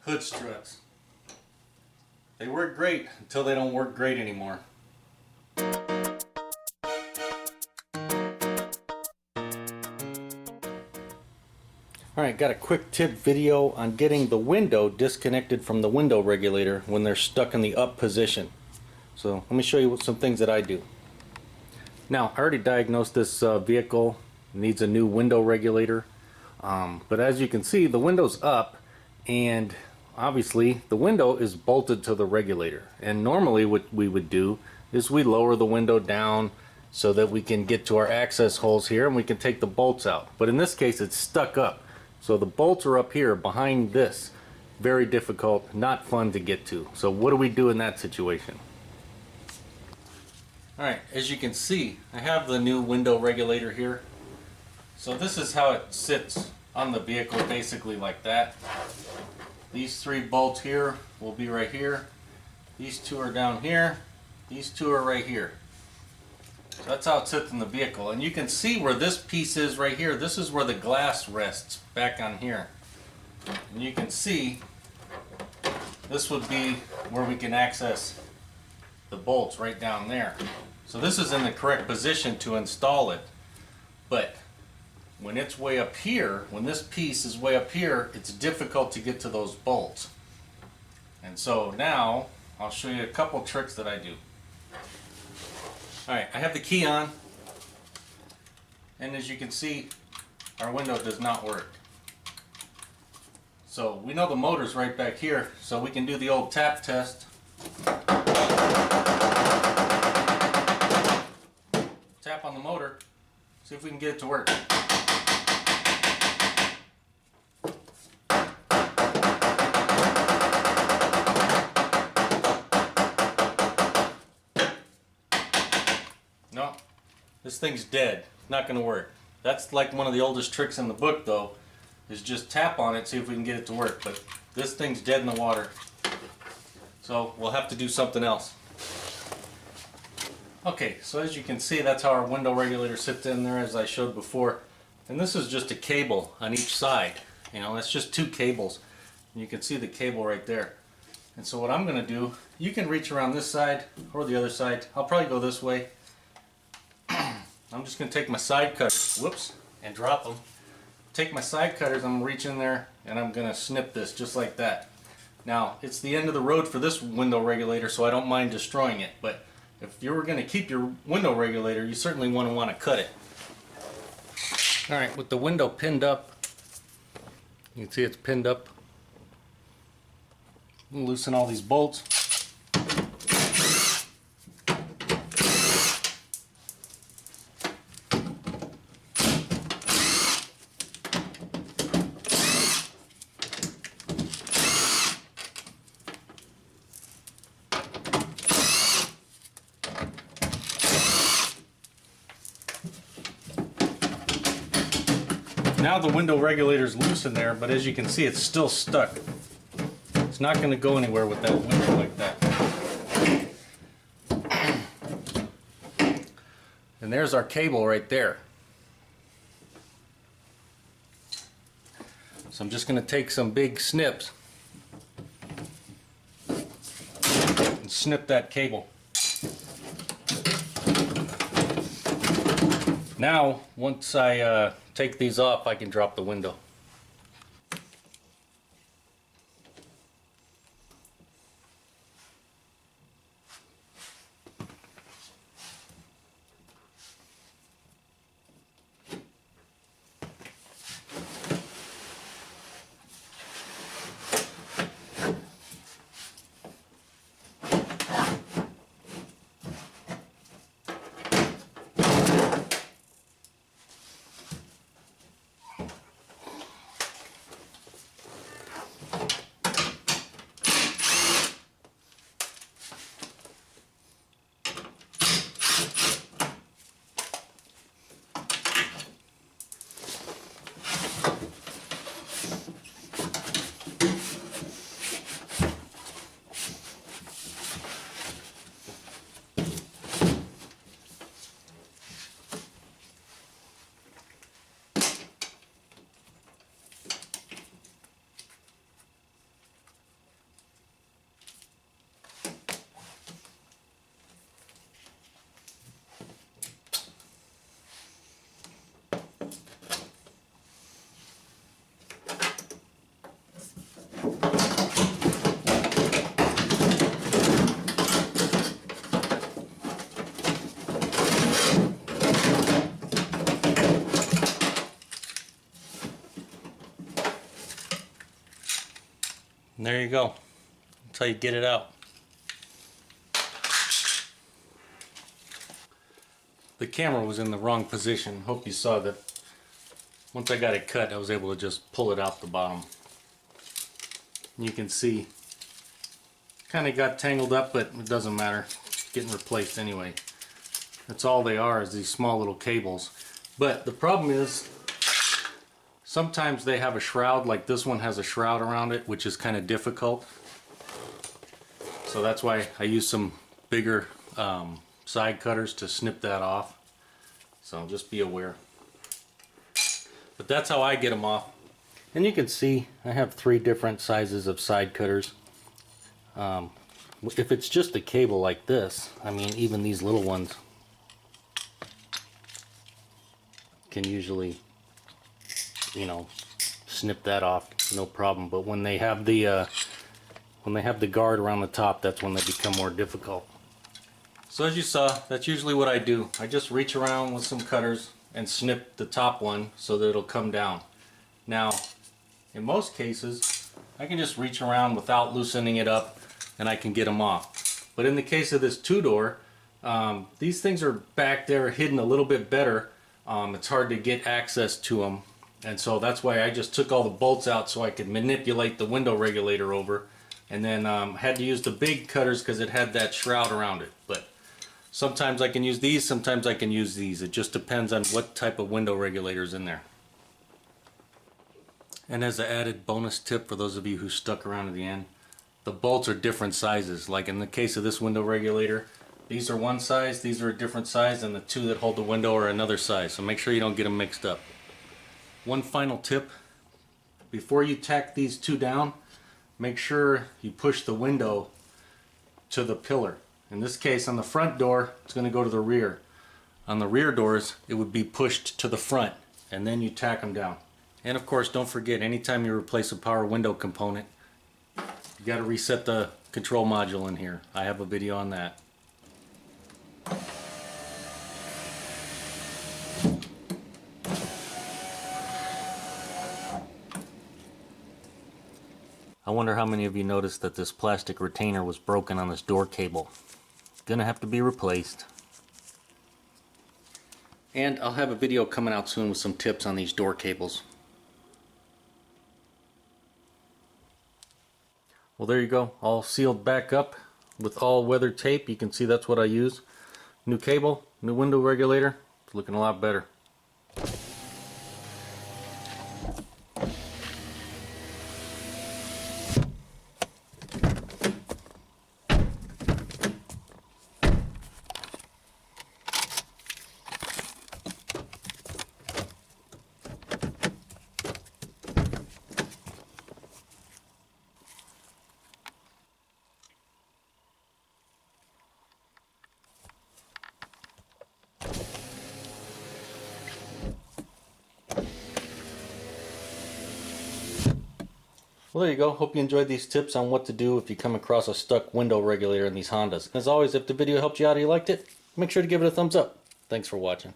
hood struts. They work great until they don't work great anymore. Alright, got a quick tip video on getting the window disconnected from the window regulator when they're stuck in the up position. So let me show you some things that I do. Now, I already diagnosed this vehicle. It needs a new window regulator. But as you can see, the window's up, and obviously the window is bolted to the regulator. And normally what we would do is we lower the window down so that we can get to our access holes here and we can take the bolts out. But in this case, it's stuck up. So the bolts are up here behind this. Very difficult, not fun to get to. So what do we do in that situation? Alright, as you can see, I have the new window regulator here. So this is how it sits on the vehicle, basically like that. These three bolts here will be right here. These two are down here. These two are right here. So that's how it sits in the vehicle. And you can see where this piece is right here. This is where the glass rests back on here. And you can see this would be where we can access the bolts right down there. So this is in the correct position to install it. But when it's way up here, when this piece is way up here, it's difficult to get to those bolts. And so now I'll show you a couple tricks that I do. Alright, I have the key on, and as you can see, our window does not work. So we know the motor's right back here, so we can do the old tap test. Tap on the motor, see if we can get it to work. No, this thing's dead. Not going to work. That's like one of the oldest tricks in the book, though, is just tap on it, see if we can get it to work. But this thing's dead in the water. So we'll have to do something else. Okay, so as you can see, that's how our window regulator sits in there, as I showed before. And this is just a cable on each side. You know, that's just two cables. And you can see the cable right there. And so what I'm going to do, you can reach around this side or the other side. I'll probably go this way. I'm just going to take my side cutters, whoops, and drop them. Take my side cutters, I'm going to reach in there and I'm going to snip this just like that. Now, it's the end of the road for this window regulator, so I don't mind destroying it. But if you were going to keep your window regulator, you certainly want to cut it. Alright, with the window pinned up, you can see it's pinned up. Loosen all these bolts. Now the window regulator is loose in there, but as you can see, it's still stuck. It's not going to go anywhere with that window like that. And there's our cable right there. So I'm just going to take some big snips and snip that cable. Now, once I take these off, I can drop the window. And there you go. That's how you get it out. The camera was in the wrong position. Hope you saw that. Once I got it cut, I was able to just pull it out the bottom. You can see, kind of got tangled up, but it doesn't matter. It's getting replaced anyway. That's all they are, is these small little cables. But the problem is, sometimes they have a shroud, like this one has a shroud around it, which is kind of difficult. So that's why I use some bigger side cutters to snip that off. So just be aware. But that's how I get them off. And you can see I have 3 different sizes of side cutters. If it's just a cable like this, I mean, even these little ones can usually, you know, snip that off, no problem. But when they have the guard around the top, that's when they become more difficult. So as you saw, that's usually what I do. I just reach around with some cutters and snip the top one so that it'll come down. Now, in most cases, I can just reach around without loosening it up and I can get them off. But in the case of this 2-door, these things are back there hidden a little bit better. It's hard to get access to them. And so that's why I just took all the bolts out so I could manipulate the window regulator over. And then had to use the big cutters because it had that shroud around it. But sometimes I can use these, sometimes I can use these. It just depends on what type of window regulator is in there. And as an added bonus tip for those of you who stuck around to the end, the bolts are different sizes. Like in the case of this window regulator, these are one size, these are a different size, and the 2 that hold the window are another size. So make sure you don't get them mixed up. One final tip, before you tack these 2 down, make sure you push the window to the pillar. In this case, on the front door, it's going to go to the rear. On the rear doors, it would be pushed to the front, and then you tack them down. And of course, don't forget, anytime you replace a power window component, you got to reset the control module in here. I have a video on that. I wonder how many of you noticed that this plastic retainer was broken on this door cable. Gonna have to be replaced. And I'll have a video coming out soon with some tips on these door cables. Well, there you go, all sealed back up with all weather tape. You can see that's what I use. New cable, new window regulator. It's looking a lot better. Well, there you go. Hope you enjoyed these tips on what to do if you come across a stuck window regulator in these Hondas. As always, if the video helped you out or you liked it, make sure to give it a thumbs up. Thanks for watching.